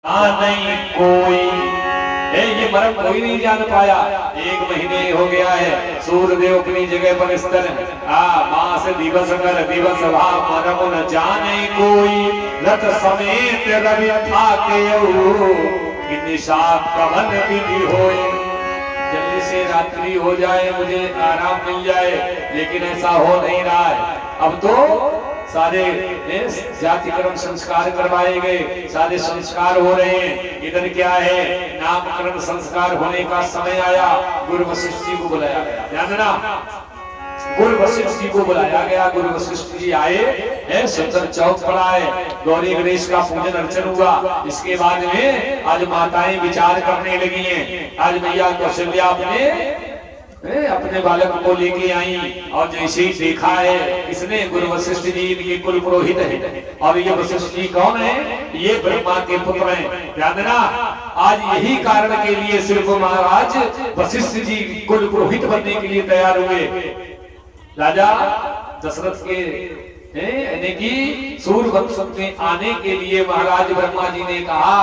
नहीं कोई ये मर्म कोई नहीं जान पाया। 1 महीने हो गया है, सूर्यदेव अपनी जगह पर स्थिर मास दिवस कर दिवस भाव मरम न जाने कोई। रथ समेत रवि था के निशात कवन विधि होए। जल्दी से रात्रि हो जाए, मुझे आराम मिल जाए, लेकिन ऐसा हो नहीं रहा है। अब तो सारे जाति कर्म संस्कार करवाए गए, सारे संस्कार हो रहे हैं। इधर क्या है, नामकरण संस्कार होने का समय आया। गुरु वशिष्ठ जी को बुलाया गया, ध्यान देना, गुरु वशिष्ठ जी को बुलाया गया। गुरु वशिष्ठ जी आए, सुंदर चौक पड़ा है, गौरी गणेश का पूजन अर्चन हुआ। इसके बाद में आज माताएं विचार करने लगी हैं। आज मैया कौशल्या अपने बालक को लेके आई, और जैसे ही देखा है, किसने, गुरु वशिष्ठ जी इनके कुल पुरोहित है। और ये वशिष्ठ जी कौन है, ये ब्रह्मा के पुत्र हैं, ध्यान देना। आज यही कारण के लिए सिर्फ महाराज वशिष्ठ जी कुल पुरोहित बनने के लिए तैयार हुए। राजा दशरथ के यानी कि सूर्यवंश में आने के लिए महाराज ब्रह्मा जी ने कहा,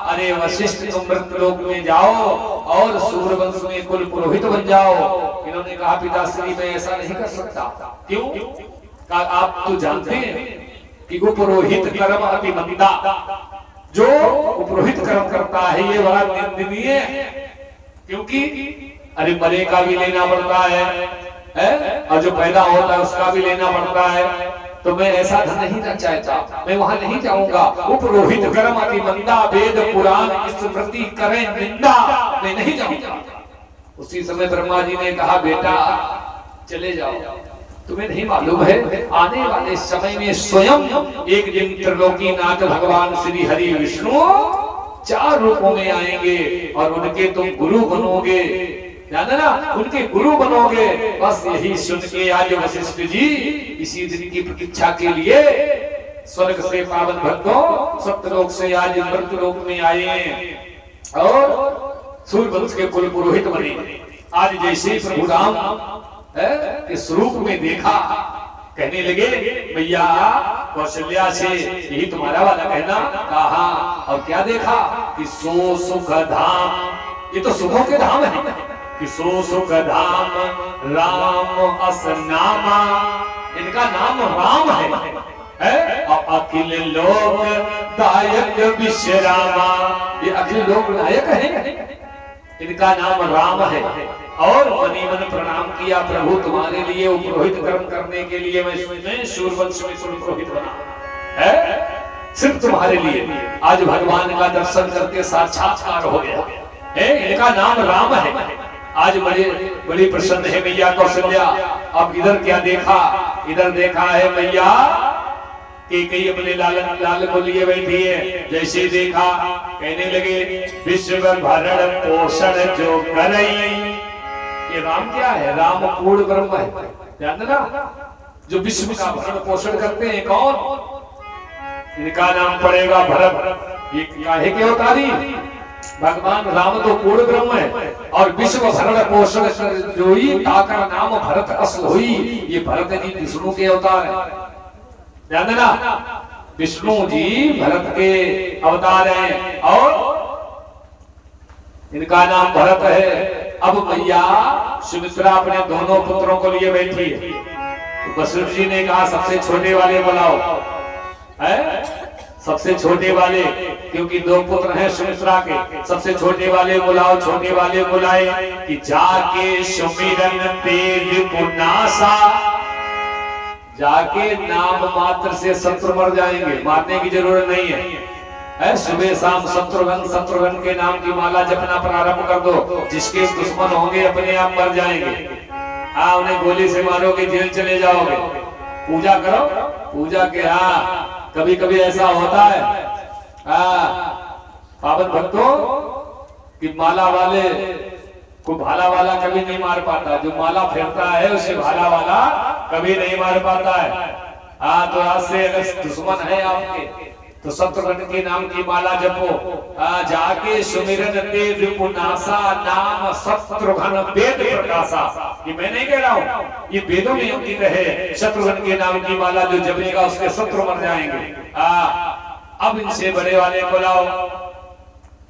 अरे वशिष्ठ तुम मृतलोक में जाओ और सूर्यवंश में कुल पुरोहित बन जाओ। इन्होंने कहा, पिताश्री मैं ऐसा नहीं कर सकता। क्यों? आप तो जानते हैं कि वो पुरोहित कर्म अति मंदा, जो पुरोहित कर्म करता है ये बड़ा निंदनीय है। क्योंकि अरे मरे का भी लेना पड़ता है, और जो पैदा होता है उसका भी लेना पड़ता है। तो मैं ऐसा धन नहीं चाहता, मैं वहां नहीं जाऊंगा। वो पुरोहित कर्म अति मंदा, वेद पुराण स्मृति करें निंदा, मैं नहीं जाऊंगा। उसी समय ब्रह्मा जी ने कहा, बेटा चले जाओ, तुम्हें नहीं मालूम है आने वाले समय में स्वयं एक दिन त्रिलोकीनाथ भगवान श्री हरि विष्णु 4 रूपों में आएंगे और उनके तुम गुरु बनोगे, ध्यान देना, उनके गुरु बनोगे। बस यही सुन के आज वशिष्ठ जी इसी दिन की प्रतीक्षा के लिए स्वर्ग से पावन भक्तों सप्तलोक से आज मृतलोक में आए हैं और सूर्यवंश के कुल पुरोहित बने। आज जैसे प्रभु राम के स्वरूप में देखा, कहने लगे, भैया कौशल्या से यही तुम्हारा वाला कहना। कहा, और क्या देखा कि सो सुख धाम, ये तो सुखों के धाम है, कि सो सुख धाम राम अस नामा, इनका नाम राम है। और अखिल लोक दायक विश्रामा, ये अखिल लोक नायक है, इनका नाम राम है। और मनी मन प्रणाम किया, प्रभु तुम्हारे लिए पुरोहित कर्म करने के लिए मैं सूर्यवंश में पुरोहित बना है, सिर्फ तुम्हारे लिए। आज भगवान का दर्शन करके साक्षात्कार हो गया है, इनका नाम राम है। आज बड़ी प्रसन्न है मैया कौशल्या। अब इधर क्या देखा, इधर देखा है मैया कि कई अपने लाल को लिए बैठी है। जैसे देखा, कहने लगे, विश्व भरण पोषण जो करई। ये राम क्या है, राम पूर्ण ब्रह्म है, ध्यान देना, जो विश्व का भरण पोषण करते हैं। कौन? इनका नाम पड़ेगा भरत। ये काहे के अवतारी? भगवान राम तो पूर्ण ब्रह्म है, और विश्व भरण पोषण जो ही ताका नाम भरत असल हुई। ये भरत जी विष्णु के अवतार है, ध्यान देना, विष्णु जी भरत के अवतार हैं, और इनका नाम भरत है। अब मैया सुमित्रा अपने दोनों पुत्रों को लिए बैठी है। तो वशिष्ठ जी ने कहा, सबसे छोटे वाले बुलाओ, सबसे छोटे वाले, क्योंकि 2 पुत्र हैं सुमित्रा के, सबसे छोटे वाले बुलाओ। छोटे वाले बुलाए कि जाके सुमिरन तेज पुनासा, जाके नाम मात्र से शत्रु मर जाएंगे, मारने की जरूरत नहीं है। सुबह शाम शत्रुघ्न के नाम की माला जपना प्रारंभ कर दो, जिसके दुश्मन होंगे अपने आप मर जाएंगे। उन्हें गोली से मारोगे, जेल चले जाओगे। पूजा करो, पूजा के कभी कभी ऐसा होता है पावन भक्तों कि माला वाले को भाला वाला कभी नहीं मार पाता, जो माला फेरता है उसे भाला वाला कभी नहीं मार पाता है। तो आज से अगर दुश्मन है आपके, तो शत्रुघ्न के नाम की माला जपो। जाके सुमिरन तेज पुनासा नाम शत्रुघ्न वेद प्रकाशा। ये मैं नहीं कह रहा हूँ, ये वेदों में अंकित है। शत्रुघ्न के नाम की माला जो जपेगा उसके शत्रु मर जाएंगे। अब इनसे बड़े वाले बुलाओ।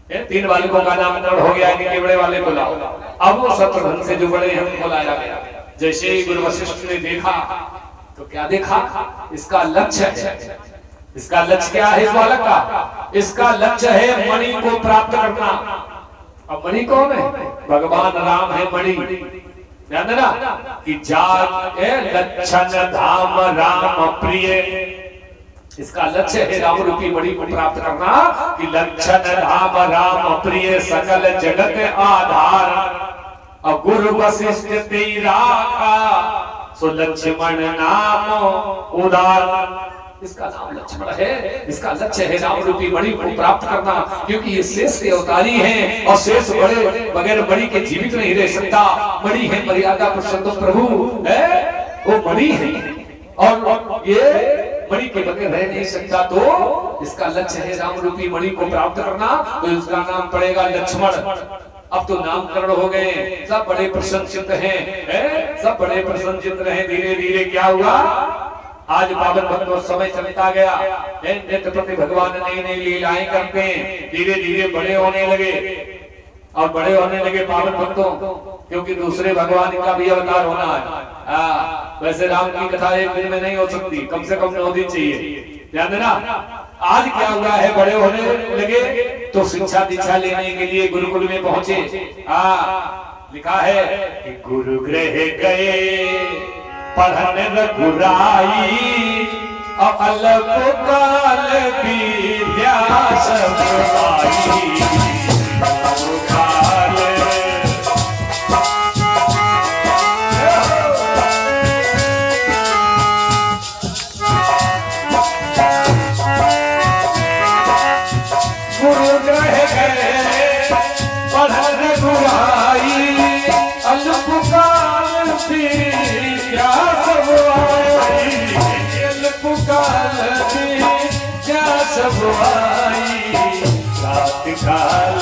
तीन बालकों का नामकरण हो गया, इनके बड़े वाले बुलाओ। अब वो शत्रुघ्न से जो बड़े हैं उनको लाया गया। जैसे ही गुरु वशिष्ठ ने देखा तो क्या देखा, इसका लक्ष्य है। इसका लक्ष्य क्या है इस बालक का? इसका लक्ष्य है मणि को प्राप्त करना। अब मणि कौन है? भगवान राम है मणि। ध्यान देना कि जात लक्षण धाम राम प्रिय, इसका लक्ष्य है राम रूपी मणि को प्राप्त करना। कि लक्षण धाम राम प्रिय सकल जगत आधार, अब गुरु वशिष्ठ तेरा सो लक्ष्मण नाम उदार। इसका नाम लक्ष्मण है, इसका लक्ष्य है राम रूपी मणि को प्राप्त करना। क्योंकि ये शेष के अवतारी हैं और शेष बड़े बगैर मणि के जीवित नहीं रह सकता। मणि है मर्यादा पुरुषोत्तम प्रभु है, वो मणि है और ये मणि के बगैर रह नहीं सकता। तो इसका लक्ष्य है राम रूपी मणि को प्राप्त करना, तो इसका नाम पड़ेगा लक्ष्मण। अब तो नामकरण हो गए, सब बड़े प्रसन्नचित्त हैं, सब बड़े प्रसन्नचित्त रहे। धीरे धीरे क्या हुआ, आज पावन भक्तों समय चलता गया, नित्य प्रति भगवान नई नई लीलाएं करते हैं। धीरे धीरे बड़े होने लगे और बड़े होने लगे पावन भक्तों, क्योंकि दूसरे भगवान का भी अवतार होना है। वैसे राम की कथा एक दिन में नहीं हो सकती, कम से कम 9 दिन चाहिए। ध्यान देना, आज क्या हुआ है, बड़े होने लगे तो शिक्षा दीक्षा लेने के लिए गुरुकुल में पहुंचे। लिखा है कि गुरु गृह गए पढ़न रघुराई, अलग काल विद्या सब आई। गुरु ग्रह गए पढ़न रघुराई, अलग काल विद्या सब आई। काल क्या सब आई, रात काल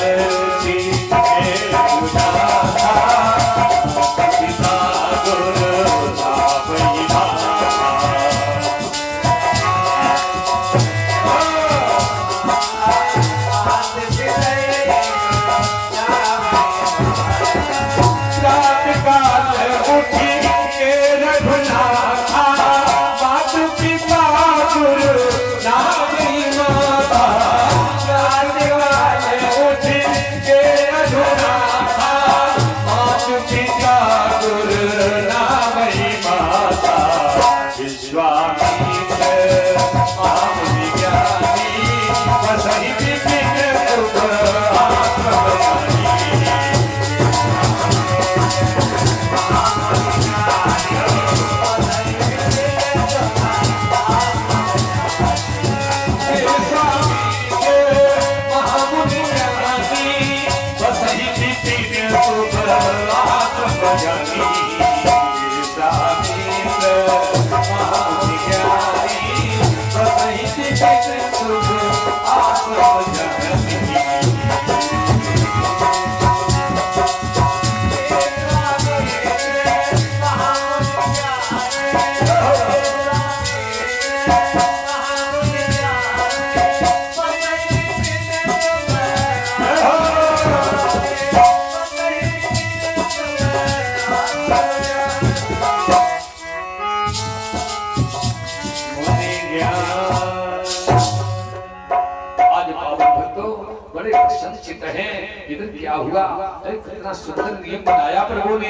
क्या हुआ? कितना सुंदर नियम बनाया प्रभु ने।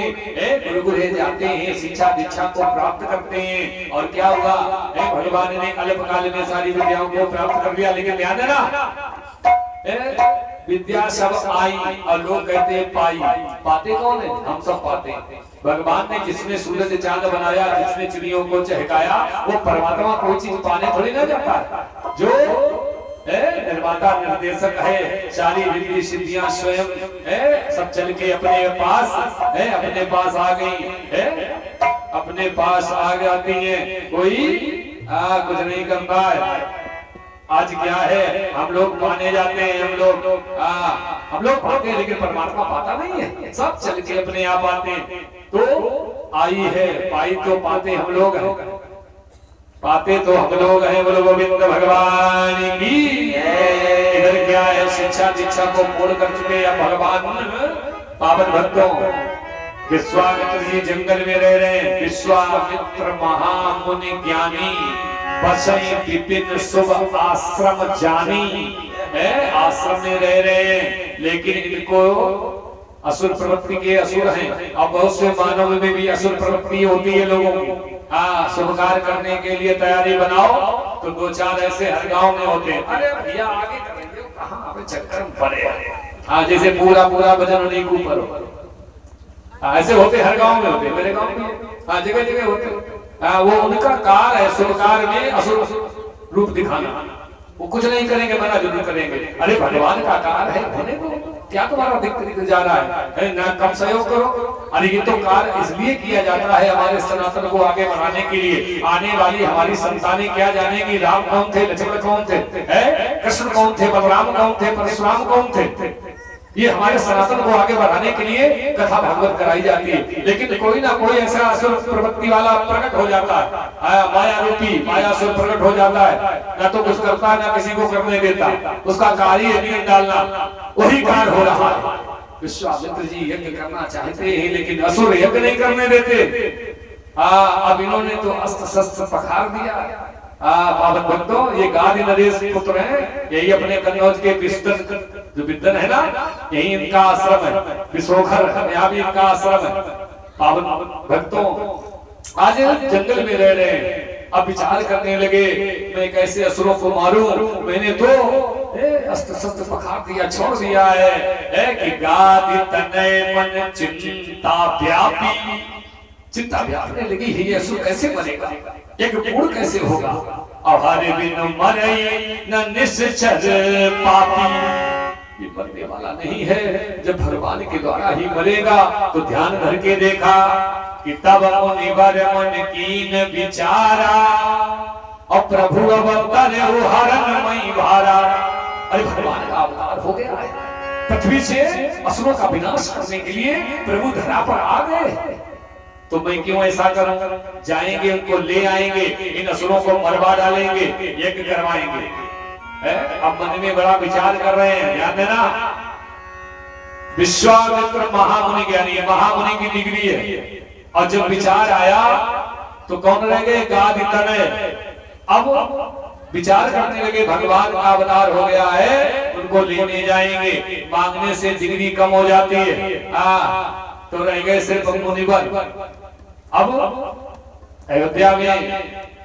गुरुकुल जाते हैं, शिक्षा दीक्षा को प्राप्त करते हैं, और क्या हुआ, भगवान ने अल्पकाल में सारी विद्याओं को प्राप्त कर लिया। लेकिन ध्यान देना, विद्या सब आई और लोग कहते हैं पाई। पाते कौन है? हम सब पाते हैं। भगवान ने जिसने सूरज चांद बनाया, जिसने चिड़ियों को चहकाया, वो परमात्मा कोई चीज पाने थोड़ी ना जाता है। जो निर्माता निर्देशक है, सारी रिद्धि सिद्धियां स्वयं सब चल के अपने पास आ गई है, अपने पास आ जाती है। कोई कुछ नहीं कर पाता है। आज क्या है, हम लोग पाने जाते हैं, हम लोग पाते हैं, लेकिन परमात्मा पाता नहीं है। सब चल के अपने आप आते हैं। तो आई है, पाई तो पाते हम लोग हैं। पाते तो हम लोग हैं, बोलो गोविंद भगवान की। इधर क्या है, शिक्षा दीक्षा को पूर्ण कर चुके या भगवान पावन भक्तों। विश्वामित्र जी जंगल में रह रहे हैं। विश्वामित्र महामुनि ज्ञानी, बसई विपिन शुभ आश्रम जानी है। आश्रम में रह रहे हैं, लेकिन इनको असुर प्रवृत्ति के असुर हैं। अब बहुत से मानव में भी असुर प्रवृत्ति होती है लोगों की। हाँ, शुभ कार्य करने के लिए तैयारी बनाओ तो दो चार ऐसे हर गांव में होते हैं, अरे भैया आगे करेंगे, कहाँ अबे चक्कर में पड़े। हाँ, जैसे पूरा पूरा वजन उन्हीं के ऊपर हो। हाँ, ऐसे होते हर गांव में होते, मेरे गांव में हाँ जगह जगह होते। हाँ, वो उनका कार्य है शुभ कार्य में असुर रूप दिखाना। वो कुछ नहीं करेंगे, मना जरूर करेंगे। अरे भगवान का कार्य है, होने को क्या तुम्हारा दिक्कत जा रहा है ना, कम सहयोग करो। अरे ये तो कार्य इसलिए किया जाता है हमारे सनातन को आगे बढ़ाने के लिए। आने वाली हमारी संतानें क्या जानेगी राम कौन थे, लक्ष्मण कौन थे, कृष्ण कौन थे, बलराम कौन थे, परशुराम कौन थे। ये हमारे सनातन को आगे बढ़ाने के लिए कथा भागवत कराई जाती है। लेकिन कोई ना कोई ऐसा असुर प्रवृत्ति वाला प्रकट हो जाता है, माया रूपी मायासुर प्रकट हो जाता है। ना तो कुछ करता, ना किसी को करने देता, उसका कार्य है डालना। वही कार्य हो रहा है। विश्वामित्र जी यज्ञ करना चाहते हैं, लेकिन असुर यज्ञ नहीं करने देते। अब इन्होंने तो अस्त्र शस्त्र पखार दिया। पावन भक्तों, ये गादी नरेश पुत्र हैं, यही अपने कन्नौज के विस्तृत जो विद्वन है ना, यही इनका आश्रम है। विशोखर यहाँ भी इनका आश्रम है। पावन भक्तों, आज जंगल में रह रहे हैं। अब विचार करने लगे, मैं कैसे असुरों को मारूं। मैंने तो अस्त्र शस्त्र पखार दिया, छोड़ दिया है कि गादी तनय मन चिंता व्यापी। चिंता व्यापने लगी है, ये असुर कैसे मरेगा, एक पूर्ण कैसे होगा। हरे बिन मरई न निश्चर पापी। ये मरने वाला नहीं है, जब भगवान के द्वारा ही मरेगा। तो ध्यान धर के देखा कि तब मुनिवर मन कीन विचारा, और प्रभु अवतार हरण मई भारा। अरे भगवान का अवतार हो गया है, पृथ्वी से असुरों का विनाश करने के लिए प्रभु धरा पर आ गए। तो मैं क्यों ऐसा करूं, जाएंगे उनको ले आएंगे, इन असुरों को मरवा डालेंगे, यज्ञ करवाएंगे। अब मन में बड़ा विचार कर रहे हैं, ध्यान देना। विश्वामित्र महामुनि ज्ञानी, महामुनि की डिग्री है। और जब विचार आया तो कौन रह गए, गादी तनय। अब विचार करने लगे, भगवान का अवतार हो गया है, उनको लेने जाएंगे। मांगने से डिग्री कम हो जाती है। तो रह गए सिर्फ मुनिवर। अब अयोध्या में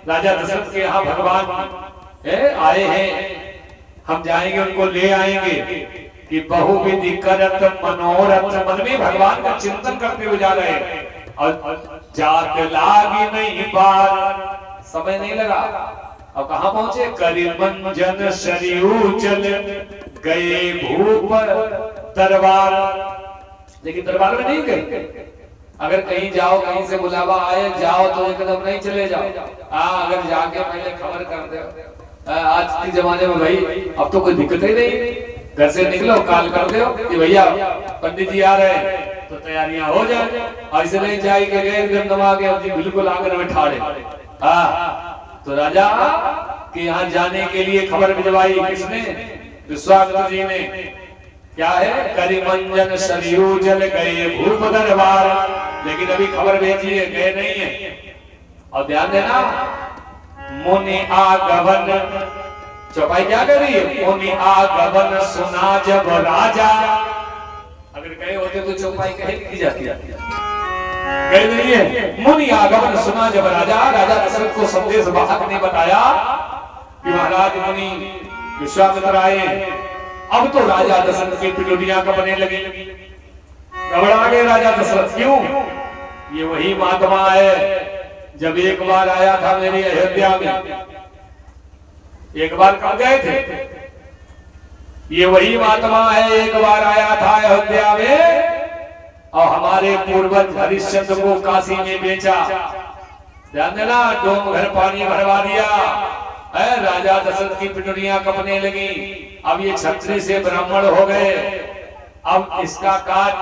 राजा दशरथ के यहाँ भगवान आए हैं, हम जाएंगे उनको ले आएंगे कि बहुविधि करत मनोरथ। मन में भगवान का चिंतन करते हुए जा रहे हैं। और जात लागी नहीं पार, समय नहीं लगा। अब कहाँ पहुंचे, करिमंजन सरयू चल गए भूप दरबार। लेकिन दरबार में नहीं गए। अगर कहीं जाओ, कहीं से बुलावा आए, जाओ तो एकदम नहीं चले जाओ। अगर जाके पहले खबर कर दो। आज के जमाने में भाई अब तो कोई दिक्कत ही नहीं, घर से निकलो कॉल कर दो कि भैया पंडित जी आ रहे हैं, तो तैयारियां हो जाए। ऐसे नहीं जाएंगे एकदम दबा के बिल्कुल आंगन में ठाड़े। तो राजा के यहाँ जाने के लिए खबर भिजवाई किसने, विश्वामित्र जी ने। क्या है, करिमंजन सरयू जल गए भूप दरबार। लेकिन अभी खबर भेजी है, गए नहीं है। और ध्यान देना, मुनि आगमन, चौपाई क्या कर रही है, मुनि आगमन सुना जब राजा। अगर गए होते तो चौपाई कहीं की जाती है, गए नहीं है। मुनि आगमन सुना जब राजा। राजा दशरथ को संदेश वाहक ने बताया कि महाराज मुनि विश्वामित्र आए। अब तो राजा दशरथ की पिटुनियां कपने लगी, घबरा गए राजा दशरथ। क्यों, ये वही महात्मा है जब एक बार आया था मेरी अयोध्या में। एक बार कब गए थे, ये वही महात्मा है, एक बार आया था अयोध्या में और हमारे पूर्वज हरिश्चंद्र को काशी में बेचा। ध्यान देना, डोम घर पानी भरवा दिया। राजा दशरथ की पिटुनियां कपने लगी। अब ये क्षत्रिय से ब्राह्मण हो गए। अब इसका काट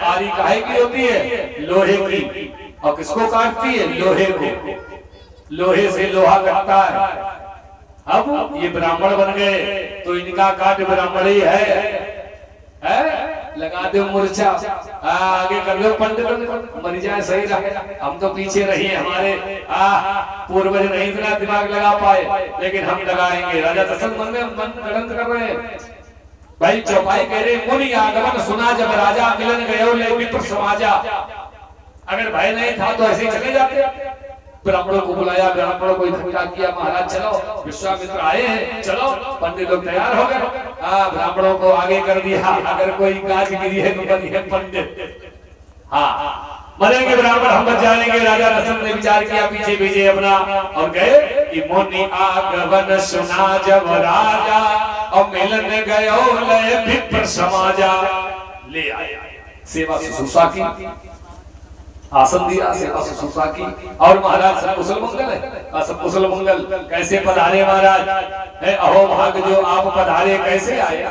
आरी काहे की होती है, लोहे की। और किसको काटती है, लोहे को। लोहे से लोहा कटता है। अब ये ब्राह्मण बन गए तो इनका काट ब्राह्मण ही है? लगा दो मूर्छा, आगे कर लो पंडित, मर जाए सही रहे। हम तो पीछे रहिए, हमारे पूर्वज नहीं इतना दिमाग लगा पाए, लेकिन हम लगाएंगे। राजा दशरथ मन में गणंत कर रहे हैं। भाई चौपाई कह रहे मुनि आगमन सुना जब राजा, मिलन गयो ले मित्र समाजा। अगर भय नहीं था तो ऐसे ही चले जाते। ब्राह्मणों को बुलाया, ब्राह्मणों को इकट्ठा किया, महाराज चलो, विश्वामित्र आए हैं, चलो। पंडित लोग तैयार हो गए, ब्राह्मणों को आगे कर दिया। अगर कोई गाज गिरी है तो बनिए पंडित, मरेंगे ब्राह्मण, हम बच जाएंगे। राजा दशरथ ने विचार किया, पीछे भेजे अपना और गए कि मुनि आगमन सुना जब राजा, और मिलन गयो ले विप्र समाजा। ले आया, सेवा शुश्रूषा की, आसन दिया, सेवा शुश्रूषा की। और महाराज सब कुशल मंगल है, सब कुशल मंगल। कैसे पधारे महाराज? अहो भाग जो आप पधारे, कैसे आए?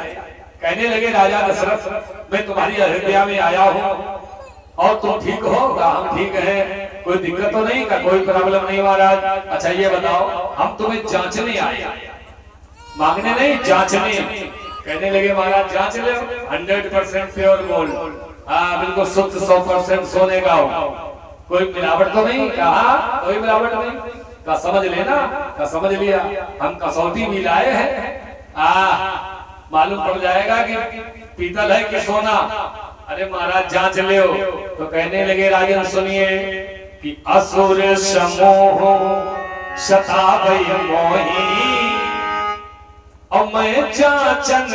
कहने लगे राजा दशरथ, मैं तुम्हारी अयोध्या में आया हूँ और तुम ठीक हो? हम ठीक हैं, कोई दिक्कत तो नहीं का? कोई प्रॉब्लम नहीं महाराज। अच्छा ये बताओ, हम तुम्हें जांचने आए, मांगने नहीं, जांचने। कहने लगे महाराज जांच ले, 100% प्योर गोल्ड, बिल्कुल शुद्ध 100% सोने का हो, कोई मिलावट तो नहीं? कहा कोई मिलावट नहीं का, समझ लेना का, समझ लिया। हम कसौटी भी लाए हैं, मालूम पड़ जाएगा कि पीतल है कि सोना। अरे महाराज जांच ले हो। तो कहने लगे राजन सुनिए कि असुर समूह सतावै मोही, और मैं जांचन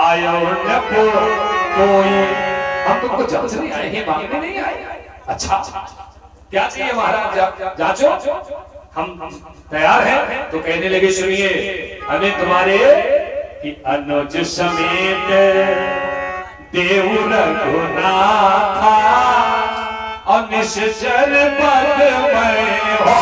आयो न कोई। हम तुमको जांचने आए हैं, मांगने नहीं आए। अच्छा क्या चाहिए महाराज? जांचो, हम तैयार हैं। तो कहने लगे सुनिए, हमें तुम्हारे कि अनुज समेत देव रघुनाथा, और निश्चर पद में हो।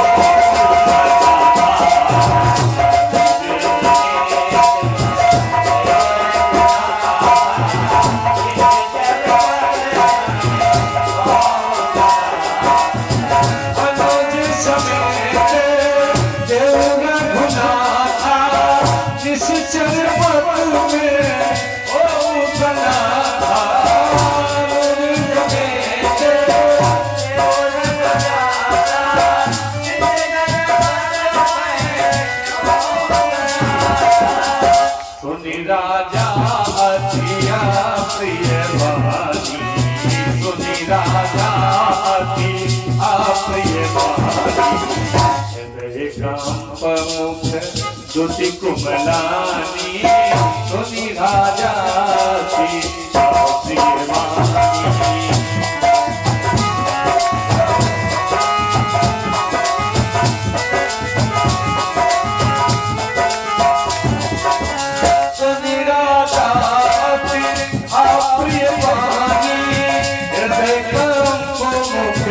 दुति कुमलानी सुनी राजा की प्रिय वाणी। सुनी राजा की प्रिय वाणी, हृदय कंप मुख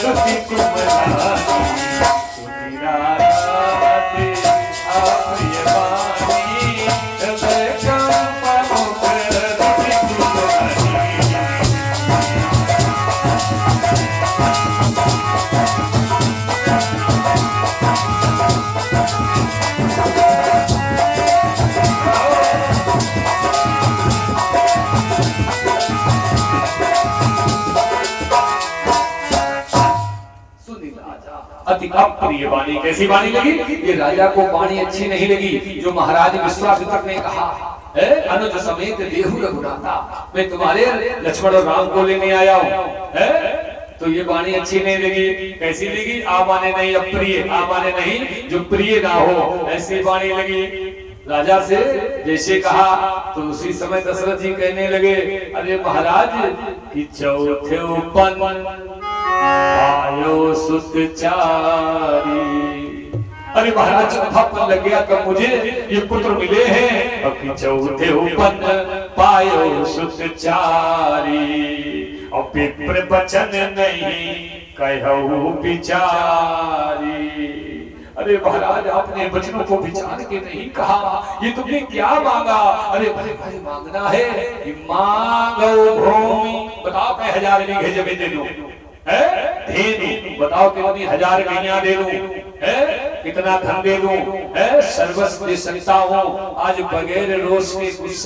दुति कुमलानी। सुनी राजा अति अप्रिय वाणी। कैसी वाणी लगी? ये राजा को वाणी अच्छी नहीं लगी जो महाराज विश्वामित्र ने कहा, अनुज समेत देहु रघुनाथा, मैं तुम्हारे लक्ष्मण और राम को लेने आया हूँ। तो ये वाणी अच्छी नहीं लगी। कैसी लगी? आ माने नहीं अप्रिय, आ माने नहीं जो प्रिय ना हो, ऐसी वाणी लगी। राजा से जैसे कहा तो उसी समय दशरथ जी कहने लगे, अरे महाराज कि चौथे उपन आयो सुतचारी। अरे महाराज चौथा पन लग गया तब मुझे ये पुत्र मिले हैं। अब चौथे उपन पायो सुतचारी, और विप्र वचन नहीं कहु विचारी। अरे महाराज आपने वचनों को विचार के नहीं कहा, ये तुमने क्या मांगा? अरे भाई भाई मांगना है कि मांगो भूमि, बताओ मैं 1000 बीघे जमीन दे दूं, है दे दूं, बताओ कितनी 1000 गैया दे दूं, है कितना धन दे दूं, है सर्वस्व दे सकता हूं। आज बगैर रोष के गुस्से